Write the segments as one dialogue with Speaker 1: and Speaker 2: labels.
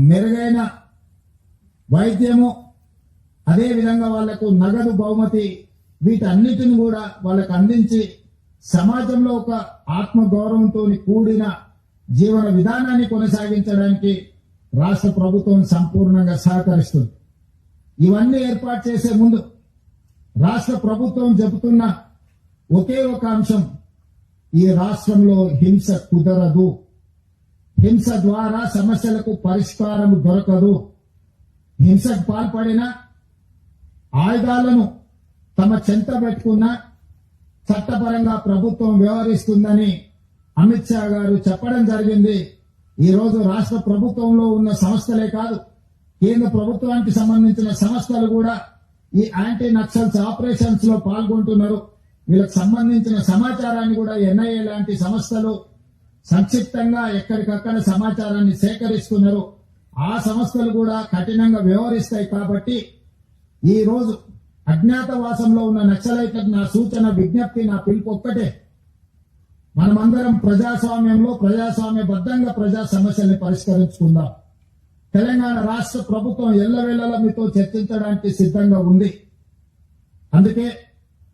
Speaker 1: మెరుగైన వైద్యము, అదేవిధంగా వాళ్లకు నగదు బహుమతి, వీటన్నిటిని కూడా వాళ్ళకు అందించి సమాజంలో ఒక ఆత్మగౌరవంతో కూడిన జీవన విధానాన్ని కొనసాగించడానికి రాష్ట్ర ప్రభుత్వం సంపూర్ణంగా సహకరిస్తుంది. ఇవన్నీ ఏర్పాటు చేసే ముందు రాష్ట్ర ప్రభుత్వం చెబుతున్న ఒకే ఒక అంశం, ఈ రాష్ట్రంలో హింస కుదరదు, హింస ద్వారా సమస్యలకు పరిష్కారం దొరకదు. హింసకు పాల్పడిన ఆయుధాలను తమ చెంత పెట్టుకున్న చట్టపరంగా ప్రభుత్వం వ్యవహరిస్తుందని అమిత్ షా గారు చెప్పడం జరిగింది. ఈ రోజు రాష్ట్ర ప్రభుత్వంలో ఉన్న సంస్థలే కాదు, కేంద్ర ప్రభుత్వానికి సంబంధించిన సంస్థలు కూడా ఈ యాంటీ నక్సల్స్ ఆపరేషన్స్ లో పాల్గొంటున్నారు. వీళ్ళకి సంబంధించిన సమాచారాన్ని కూడా ఎన్ఐఏ లాంటి సంస్థలు సంక్షిప్తంగా ఎక్కడికక్కడ సమాచారాన్ని సేకరిస్తున్నారు. ఆ సంస్థలు కూడా కఠినంగా వ్యవహరిస్తాయి. కాబట్టి ఈ రోజు అజ్ఞాతవాసంలో ఉన్న నక్సలైట్లకు నా సూచన, విజ్ఞప్తి, నా పిలుపు ఒక్కటే, మనమందరం ప్రజాస్వామ్యంలో ప్రజాస్వామ్యబద్ధంగా ప్రజా సమస్యల్ని పరిష్కరించుకుందాం. తెలంగాణ రాష్ట్ర ప్రభుత్వం ఎల్లవేళలా మీతో చర్చించడానికి సిద్ధంగా ఉంది. అందుకే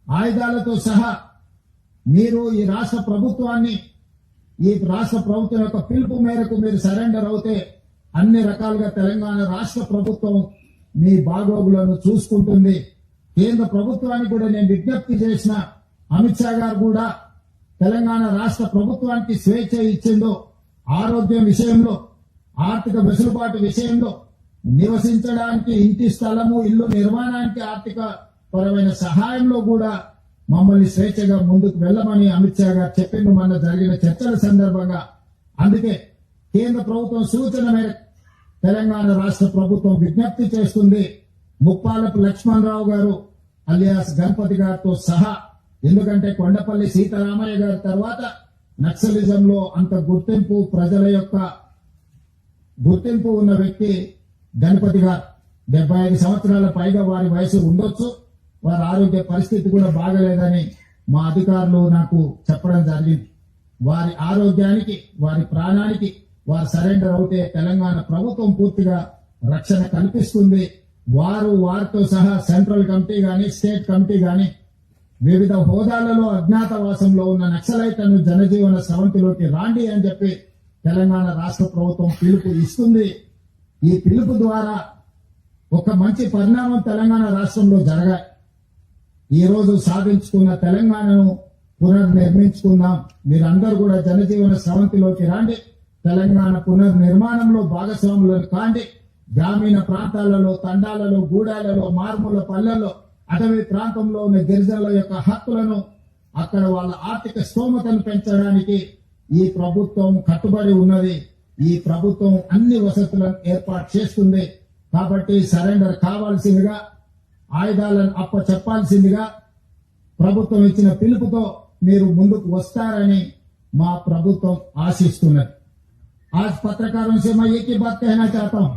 Speaker 1: ఆయుధాలతో సహా మీరు ఈ రాష్ట్ర ప్రభుత్వం యొక్క పిలుపు మేరకు మీరు సరెండర్ అవుతే అన్ని రకాలుగా తెలంగాణ రాష్ట్ర ప్రభుత్వం మీ బాగోగులను చూసుకుంటుంది. కేంద్ర ప్రభుత్వానికి కూడా నేను విజ్ఞప్తి చేసిన, అమిత్ షా గారు కూడా తెలంగాణ రాష్ట్ర ప్రభుత్వానికి స్వేచ్ఛ ఇచ్చిందో, ఆరోగ్యం విషయంలో, ఆర్థిక వెసులుబాటు విషయంలో, నివసించడానికి ఇంటి స్థలము, ఇల్లు నిర్మాణానికి ఆర్థిక పరమైన సహాయంలో కూడా మమ్మల్ని స్వేచ్ఛగా ముందుకు వెళ్ళమని అమిత్ షా గారు చెప్పింది మొన్న జరిగిన చర్చల సందర్భంగా. అందుకే కేంద్ర ప్రభుత్వం సూచన మేరకు తెలంగాణ రాష్ట్ర ప్రభుత్వం విజ్ఞప్తి చేస్తుంది, ముప్పాలపు లక్ష్మణరావు గారు అలియాస్ గణపతి గారితో సహా, ఎందుకంటే కొండపల్లి సీతారామయ్య గారి తర్వాత నక్సలిజంలో అంత గుర్తింపు, ప్రజల యొక్క గుర్తింపు ఉన్న వ్యక్తి గణపతి గారు. 75 సంవత్సరాల పైగా వారి వయసు ఉండొచ్చు, వారి ఆరోగ్య పరిస్థితి కూడా బాగలేదని మా అధికారులు నాకు చెప్పడం జరిగింది. వారి ఆరోగ్యానికి, వారి ప్రాణానికి వారు సరెండర్ అవుతే తెలంగాణ ప్రభుత్వం పూర్తిగా రక్షణ కల్పిస్తుంది. వారితో సహా సెంట్రల్ కమిటీ గాని, స్టేట్ కమిటీ గాని వివిధ హోదాలలో అజ్ఞాతవాసంలో ఉన్న నక్సలైట్లను జనజీవన స్రవంతిలోకి రాండి అని చెప్పి తెలంగాణ రాష్ట్ర ప్రభుత్వం పిలుపు ఇస్తుంది. ఈ పిలుపు ద్వారా ఒక మంచి పరిణామం తెలంగాణ రాష్ట్రంలో జరగాలి. ఈ రోజు సాధించుకున్న తెలంగాణను పునర్నిర్మించుకుందాం. మీరందరూ కూడా జనజీవన స్రవంతిలోకి రాండి, తెలంగాణ పునర్నిర్మాణంలో భాగస్వాములను కాండి. గ్రామీణ ప్రాంతాలలో, తండాలలో, గూడాలలో, మారుమూల పల్లెల్లో, అటవీ ప్రాంతంలో ఉన్న గిరిజనుల యొక్క హక్కులను, అక్కడ వాళ్ళ ఆర్థిక స్తోమతను పెంచడానికి ఈ ప్రభుత్వం కట్టుబడి ఉన్నది. ఈ ప్రభుత్వం అన్ని వసతులను ఏర్పాటు చేస్తుంది. కాబట్టి సరెండర్ కావాల్సిందిగా, ఆయుధాలను చెప్పాల్సిందిగా ప్రభుత్వం ఇచ్చిన పిలుపుతో మీరు ముందుకు వస్తారని మా ప్రభుత్వం ఆశిస్తున్నది. आज पत्रकारों से मैं एक ही बात कहना चाहता हूं,